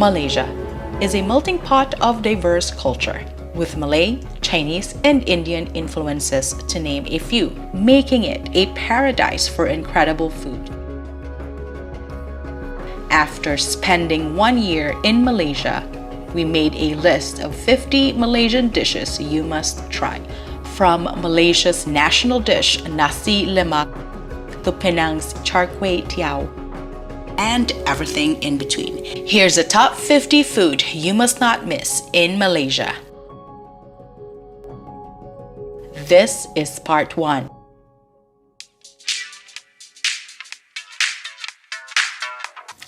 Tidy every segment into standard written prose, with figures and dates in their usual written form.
Malaysia is a melting pot of diverse culture, with Malay, Chinese, and Indian influences to name a few, making it a paradise for incredible food. After spending 1 year in Malaysia, we made a list of 50 Malaysian dishes you must try. From Malaysia's national dish, Nasi Lemak, to Penang's Char Kway Teow, and everything in between. Here's the top 50 food you must not miss in Malaysia. This is part 1.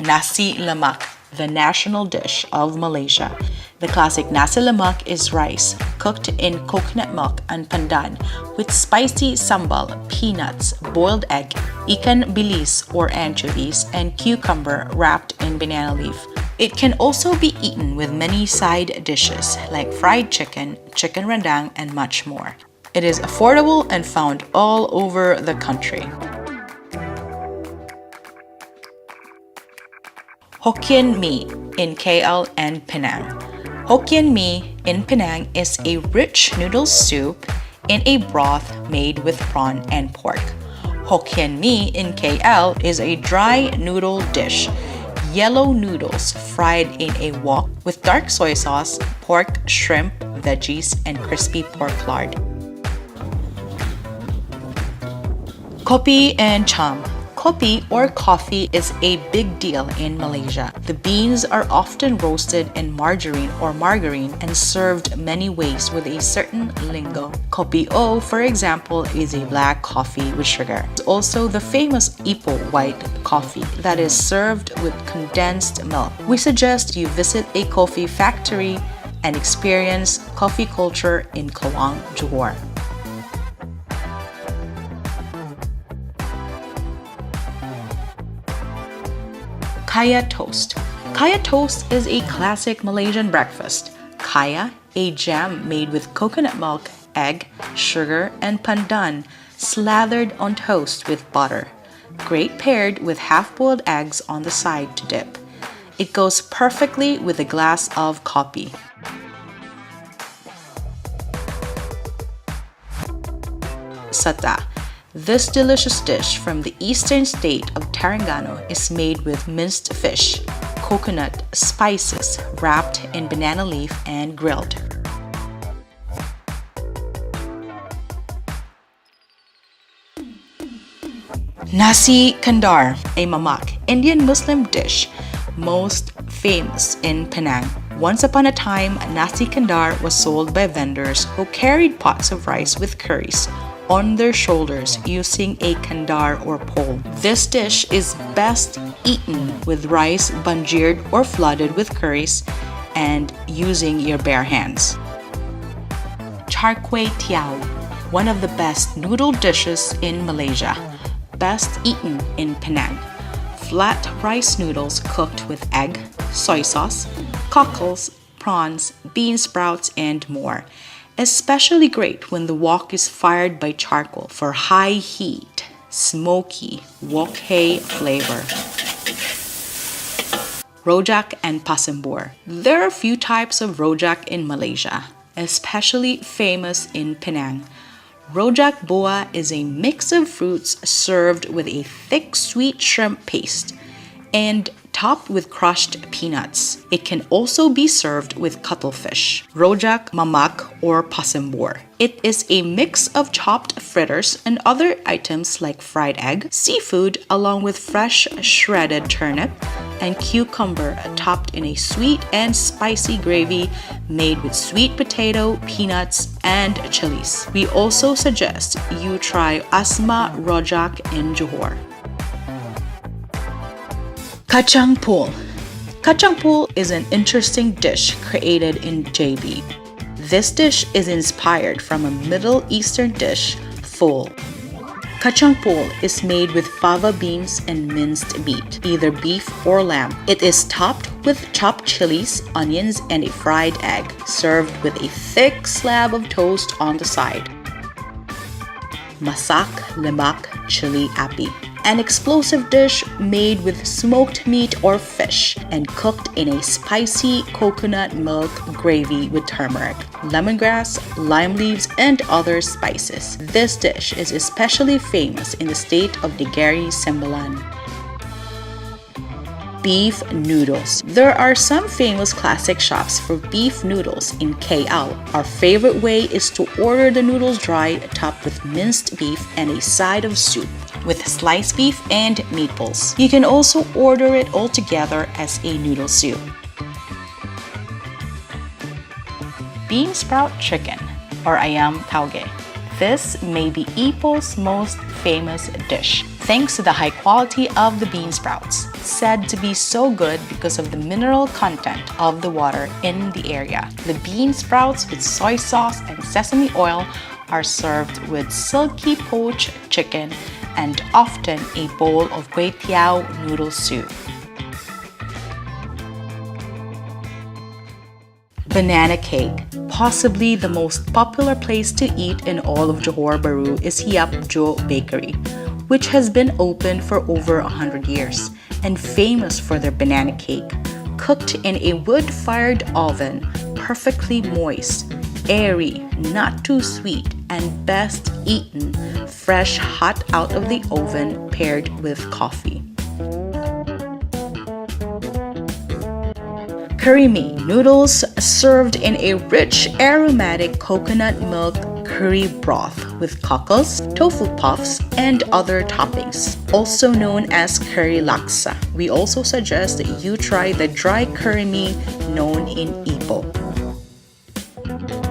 Nasi Lemak, the national dish of Malaysia. The classic Nasi Lemak is rice cooked in coconut milk and pandan with spicy sambal, peanuts, boiled egg, ikan bilis or anchovies, and cucumber wrapped in banana leaf. It can also be eaten with many side dishes like fried chicken, chicken rendang, and much more. It is affordable and found all over the country. Hokkien Mee in KL and Penang. Hokkien Mee in Penang is a rich noodle soup in a broth made with prawn and pork. Hokkien Mee in KL is a dry noodle dish. Yellow noodles fried in a wok with dark soy sauce, pork, shrimp, veggies, and crispy pork lard. Kopi and Cham. Kopi or coffee is a big deal in Malaysia. The beans are often roasted in margarine and served many ways with a certain lingo. Kopi O, for example, is a black coffee with sugar. It's also the famous Ipoh white coffee that is served with condensed milk. We suggest you visit a coffee factory and experience coffee culture in KLUANG, Johor. Kaya toast. Kaya toast is a classic Malaysian breakfast. Kaya, a jam made with coconut milk, egg, sugar, and pandan, slathered on toast with butter. Great paired with half-boiled eggs on the side to dip. It goes perfectly with a glass of kopi. Sata. This delicious dish from the eastern state of Terengganu is made with minced fish, coconut, spices, wrapped in banana leaf and grilled. Nasi Kandar, a mamak, Indian Muslim dish, most famous in Penang. Once upon a time, Nasi Kandar was sold by vendors who carried pots of rice with curries on their shoulders using a kandar or pole. This dish is best eaten with rice banjiered or flooded with curries and using your bare hands. Char Kway Teow, one of the best noodle dishes in Malaysia, best eaten in Penang. Flat rice noodles cooked with egg, soy sauce, cockles, prawns, bean sprouts, and more. Especially great when the wok is fired by charcoal for high heat, smoky wok hay flavor. Rojak and Pasembur. There are a few types of rojak in Malaysia, especially famous in Penang. Rojak boa is a mix of fruits served with a thick sweet shrimp paste and topped with crushed peanuts. It can also be served with cuttlefish, rojak mamak or pasembur. It is a mix of chopped fritters and other items like fried egg, seafood, along with fresh shredded turnip and cucumber topped in a sweet and spicy gravy made with sweet potato, peanuts, and chilies. We also suggest you try asma rojak in Johor. Kacang Pool. Kacang Pool is an interesting dish created in JB. This dish is inspired from a Middle Eastern dish, pho. Kacang Pool is made with fava beans and minced meat, either beef or lamb. It is topped with chopped chilies, onions, and a fried egg, served with a thick slab of toast on the side. Masak lemak chili api. an explosive dish made with smoked meat or fish and cooked in a spicy coconut milk gravy with turmeric, lemongrass, lime leaves, and other spices. This dish is especially famous in the state of Negeri Sembilan. Beef noodles. There are some famous classic shops for beef noodles in KL. Our favorite way is to order the noodles dry, topped with minced beef and a side of soup with sliced beef and meatballs. You can also order it all together as a noodle soup. Bean sprout chicken, or ayam tauge. This may be Ipoh's most famous dish, thanks to the high quality of the bean sprouts, said to be so good because of the mineral content of the water in the area. The bean sprouts with soy sauce and sesame oil are served with silky poached chicken and often a bowl of kway teow noodle soup. Banana cake. Possibly the most popular place to eat in all of Johor Bahru is Hiap Jo Bakery, which has been open for over 100 years and famous for their banana cake, cooked in a wood-fired oven, perfectly moist, airy, not too sweet, and best eaten fresh hot out of the oven paired with coffee. Curry Mee noodles served in a rich aromatic coconut milk curry broth with cockles, tofu puffs, and other toppings, also known as curry laksa. We also suggest that you try the dry curry mee known in Ipoh.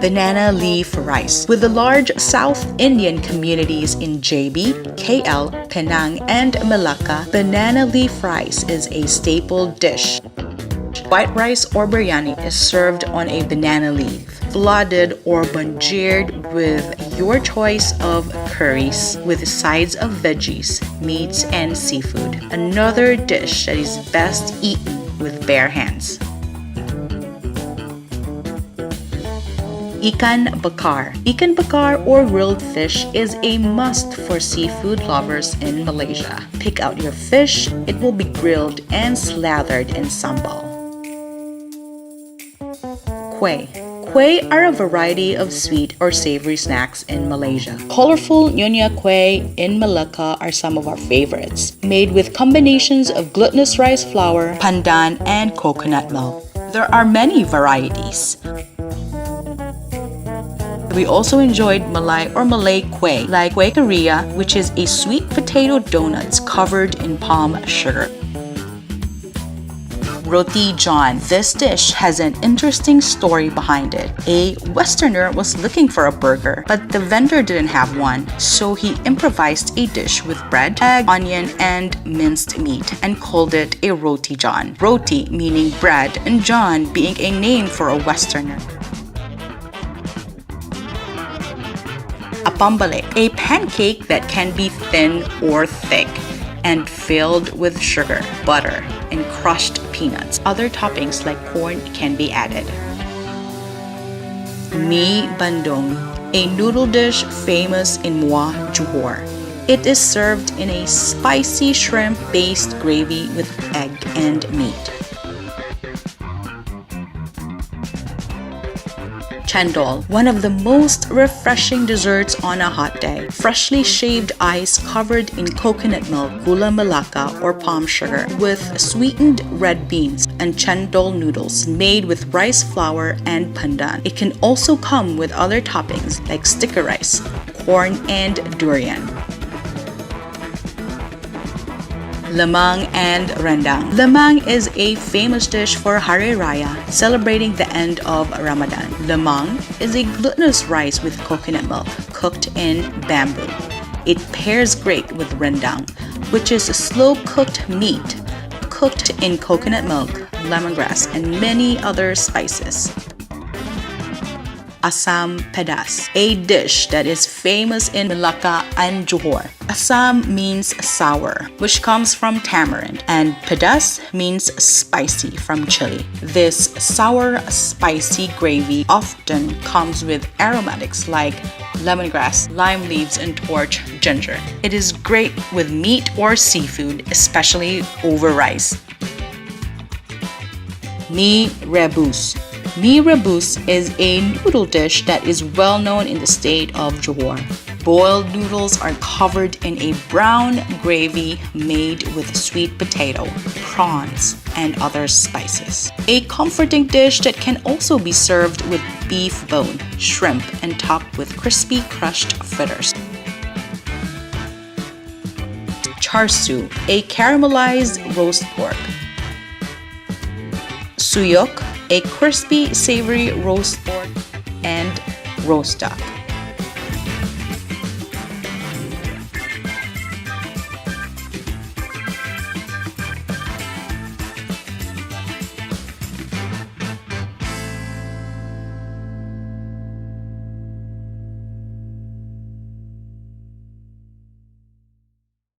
Banana leaf rice. With the large South Indian communities in JB, KL, Penang, and Melaka, banana leaf rice is a staple dish. White rice or biryani is served on a banana leaf, flooded or banjeered with your choice of curries with sides of veggies, meats, and seafood. Another dish that is best eaten with bare hands. Ikan Bakar. Ikan Bakar or grilled fish is a must for seafood lovers in Malaysia. Pick out your fish, it will be grilled and slathered in sambal. Kueh. Kueh are a variety of sweet or savory snacks in Malaysia. Colorful Nyonya Kueh in Melaka are some of our favorites, made with combinations of glutinous rice flour, pandan, and coconut milk. There are many varieties. We also enjoyed Malay or Malay kueh, like kueh Korea, which is a sweet potato donuts covered in palm sugar. Roti John. This dish has an interesting story behind it. A Westerner was looking for a burger, but the vendor didn't have one, so he improvised a dish with bread, egg, onion, and minced meat and called it a Roti John. Roti meaning bread and John being a name for a Westerner. Apam Balik, a pancake that can be thin or thick and filled with sugar, butter, and crushed peanuts. Other toppings like corn can be added. Mee Bandung, a noodle dish famous in MUAR, Johor. It is served in a spicy shrimp-based gravy with egg and meat. Chendol, one of the most refreshing desserts on a hot day. Freshly shaved ice covered in coconut milk, gula melaka or palm sugar with sweetened red beans and chendol noodles made with rice flour and pandan. It can also come with other toppings like sticker rice, corn, and durian. Lemang and Rendang. Lemang is a famous dish for Hari Raya, celebrating the end of Ramadan. Lemang is a glutinous rice with coconut milk cooked in bamboo. It pairs great with rendang, which is a slow-cooked meat cooked in coconut milk, lemongrass, and many other spices. Asam Pedas, a dish that is famous in Melaka and Johor. Asam means sour, which comes from tamarind, and Pedas means spicy from chili. This sour, spicy gravy often comes with aromatics like lemongrass, lime leaves, and torch ginger. It is great with meat or seafood, especially over rice. Mee Rebus. Mee Rebus is a noodle dish that is well known in the state of Johor. Boiled noodles are covered in a brown gravy made with sweet potato, prawns, and other spices. A comforting dish that can also be served with beef bone, shrimp, and topped with crispy crushed fritters. Char siu, a caramelized roast pork. Suyok, a crispy savory roast pork, and roast duck.